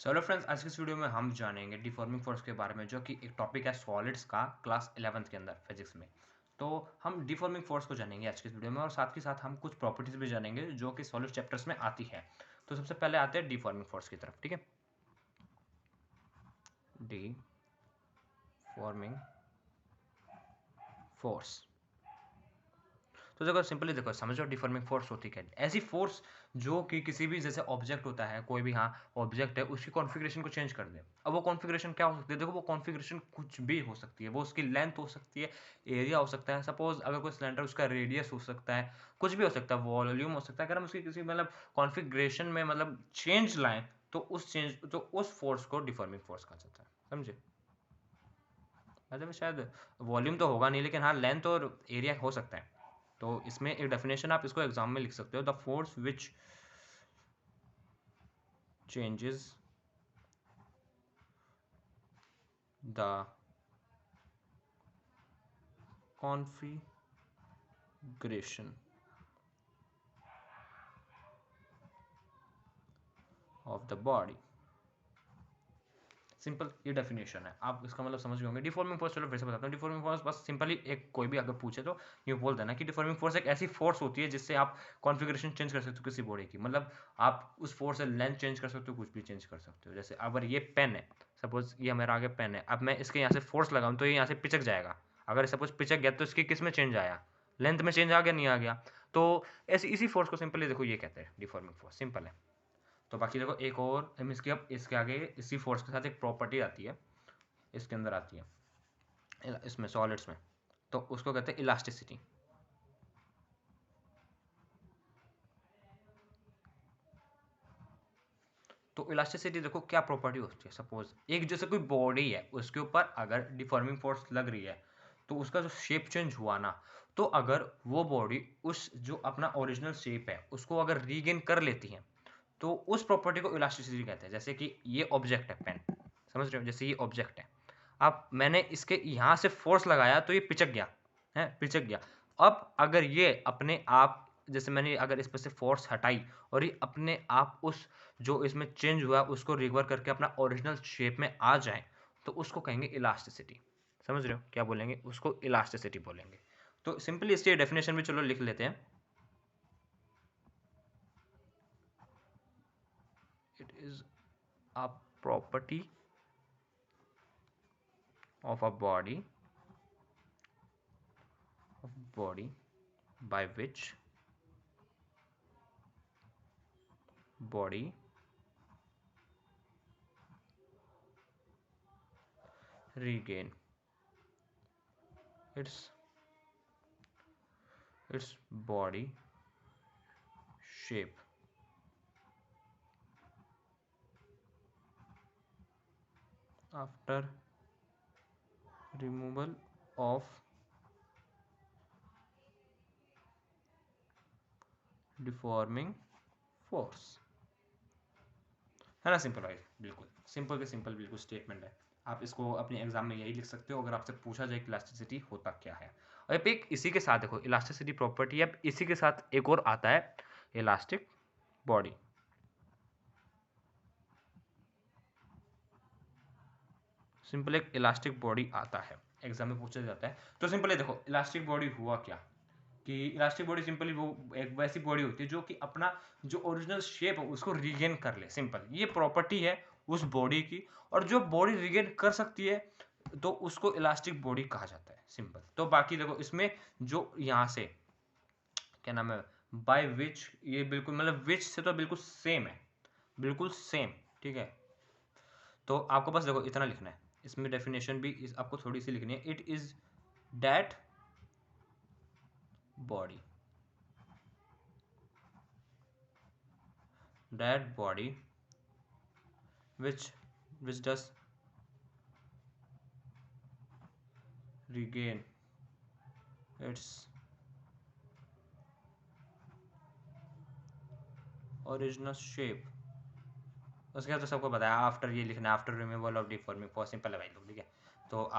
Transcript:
Hello friends, आज की इस वीडियो में हम जानेंगे डिफॉर्मिंग फोर्स के बारे में, जो कि एक टॉपिक है सॉलिड्स का क्लास 11th के अंदर फिजिक्स में। तो हम डिफॉर्मिंग फोर्स को जानेंगे आज की इस वीडियो में, और साथ ही साथ हम कुछ प्रॉपर्टीज भी जानेंगे जो कि सॉलिड चैप्टर्स में आती है। तो सबसे पहले आते हैं डिफॉर्मिंग फोर्स की तरफ। ठीक है, डिफॉर्मिंग फोर्स। तो देखो सिंपली देखो, समझो डिफॉर्मिंग फोर्स होती क्या है। ऐसी फोर्स जो कि किसी भी, जैसे ऑब्जेक्ट होता है कोई भी, हाँ ऑब्जेक्ट है, उसकी कॉन्फ़िगरेशन को चेंज कर दे। अब वो कॉन्फ़िगरेशन क्या हो सकती है? देखो वो कॉन्फ़िगरेशन कुछ भी हो सकती है। वो उसकी लेंथ हो सकती है, एरिया हो सकता है। सपोज अगर कोई सिलेंडर, उसका रेडियस हो सकता है, कुछ भी हो सकता है, वॉल्यूम हो सकता है। अगर हम उसकी किसी मतलब कॉन्फ़िगरेशन में मतलब चेंज लाएं, तो उस फोर्स को डिफॉर्मिंग फोर्स कहा जाता है। समझे? मतलब शायद वॉल्यूम तो होगा नहीं, लेकिन हाँ लेंथ और एरिया हो सकता है। तो इसमें एक डेफिनेशन आप इसको एग्जाम में लिख सकते हो, the force which changes the configuration of the body. Simple ये डेफिनेशन है, आप इसका मतलब समझ गए होंगे। डिफॉर्मिंग फोर्स, चलो फिर से बताता हूँ। डिफॉर्मिंग फोर्स बस सिंपली एक कोई भी अगर पूछे तो ये बोल देना कि डिफॉर्मिंग फोर्स एक ऐसी फोर्स होती है जिससे आप कॉन्फ़िगरेशन चेंज कर सकते हो किसी बॉडी की। मतलब आप उस फोर्स से लेंथ चेंज कर सकते हो, कुछ भी चेंज कर सकते हो। जैसे अगर ये पेन है, सपोज ये मेरा आगे पेन है, अब मैं इसके यहाँ से फोर्स लगाऊँ तो ये यहाँ से पिचक जाएगा। अगर सपोज पिचक गया तो इसकी किस में चेंज आया? लेंथ में चेंज आ गया, नहीं आ गया? तो ऐसी इसी फोर्स को सिंपली देखो ये कहते हैं डिफॉर्मिंग फोर्स। सिंपल है। तो बाकी देखो एक और हम इसके, अब इसके आगे इसी फोर्स के साथ एक प्रॉपर्टी आती है, इसके अंदर आती है, इसमें सॉलिड्स में, तो उसको कहते हैं इलास्टिसिटी। तो इलास्टिसिटी देखो क्या प्रॉपर्टी होती है। सपोज एक जैसे कोई बॉडी है, उसके ऊपर अगर डिफॉर्मिंग फोर्स लग रही है, तो उसका जो शेप चेंज हुआ ना, तो अगर वो बॉडी उस जो अपना ओरिजिनल शेप है उसको अगर रीगेन कर लेती है, तो उस प्रॉपर्टी को इलास्टिसिटी कहते हैं। जैसे कि ये ऑब्जेक्ट है पेन, समझ रहे हो? जैसे ये ऑब्जेक्ट है, अब मैंने इसके यहाँ से फोर्स लगाया तो ये पिचक गया, है पिचक गया। अब अगर ये अपने आप, जैसे मैंने अगर इस पर से फोर्स हटाई और ये अपने आप उस जो इसमें चेंज हुआ उसको रिकवर करके अपना ओरिजिनल शेप में आ जाए, तो उसको कहेंगे इलास्टिसिटी। समझ रहे हो क्या बोलेंगे? उसको इलास्टिसिटी बोलेंगे। तो सिंपली इसकी डेफिनेशन भी चलो लिख लेते हैं। It is a property of a body by which body regain its body shape after removal of deforming force। है ना? सिंपल भाई, बिल्कुल सिंपल के सिंपल बिल्कुल स्टेटमेंट है। आप इसको अपने एग्जाम में यही लिख सकते हो अगर आपसे पूछा जाए कि इलास्टिसिटी होता क्या है। और अब एक इसी के साथ देखो इलास्टिसिटी प्रॉपर्टी, अब इसी के साथ एक और आता है इलास्टिक बॉडी। सिंपल एक इलास्टिक बॉडी आता है, एग्जाम में पूछा जाता है। तो सिंपली देखो इलास्टिक बॉडी हुआ क्या, कि इलास्टिक बॉडी सिंपली वो एक वैसी बॉडी होती है जो कि अपना जो ओरिजिनल शेप है उसको रिगेन कर ले। सिंपल ये प्रॉपर्टी है उस बॉडी की, और जो बॉडी रिगेन कर सकती है तो उसको इलास्टिक बॉडी कहा जाता है। सिंपल। तो बाकी देखो इसमें जो यहाँ से क्या नाम है, बाय विच, ये बिल्कुल मतलब विच से तो बिल्कुल सेम है, बिल्कुल सेम। ठीक है, तो आपको बस देखो इतना लिखना है, इसमें डेफिनेशन भी आपको थोड़ी सी लिखनी है। It is that body, that body which does regain its original shape। उसके बाद तो सबको बताया आफ्टर ये लिखना है, after removal of deforming for. Simple है भाई लोग, ठीक है। तो आप